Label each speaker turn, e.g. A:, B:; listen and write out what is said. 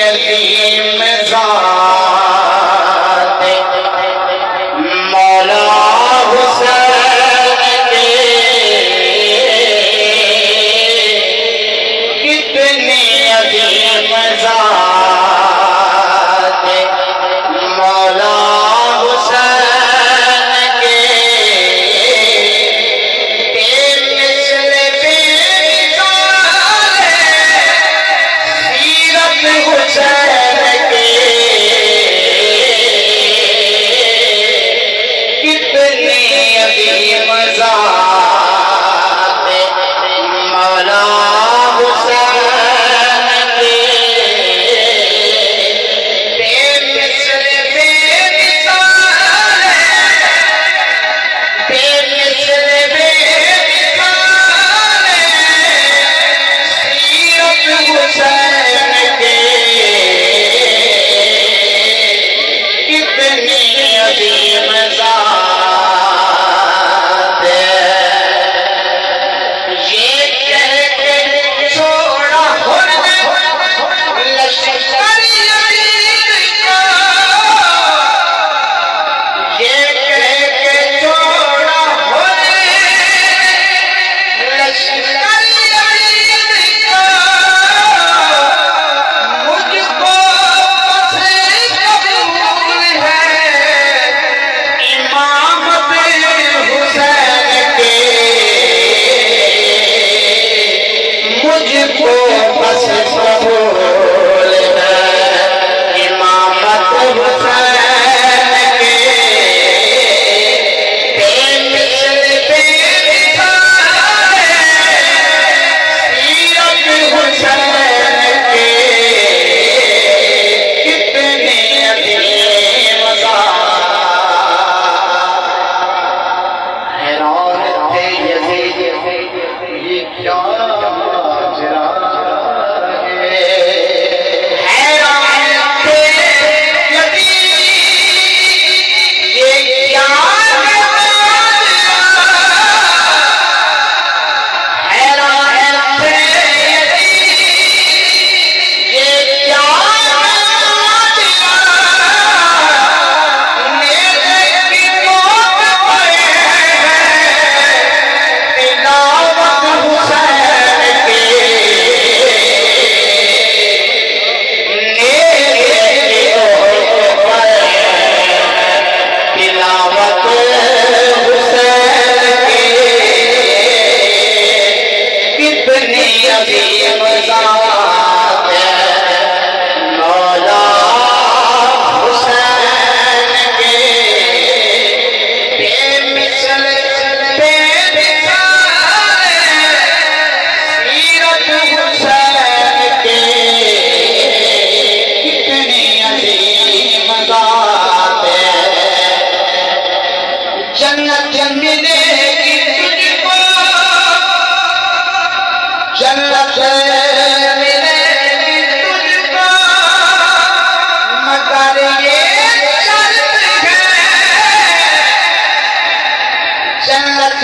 A: अजीम ज़ात मौला हुसैन के कितनी अजीम ज़ात मौला हुसैन के बेमिसल बेमिसाल सीरत हुसैन के कितनी अजीम ज़ात मौला हुसैन के बेमिसल बेमिसाल बेमिसल बेमिसाल सीरत हुसैन के कितनी अजीम ज़ात ये कह के छोड़ा लश्कर यजीद का, ये कह के छोड़ा लश्कर यजीद का, मुझको बस कबूल है इमामत हुसैन के, मुझको बस कबूल है इमामत हुसैन के, बेमिसल बेमिसाल सीरत हुसैन के कितनी अजीम ज़ात। हैरान थे यज़ीद ये क्या चिराग है, हैरान थे यज़ीद ये क्या हैरान थे यज़ीद ये क्या मेरे की मौत पे तिलावत हुसैन के, मेरे की मौत पे तिलावत हुसैन के कितनी अजीम ज़ात मौला हुसैन के, बेमिसल बेमिसाल सीरत हुसैन के कितनी अजीम ज़ात। जन्नत मिलेगी तुझको, जन्नत मिलेगी तुझको, मगर ये शर्त है जन्नत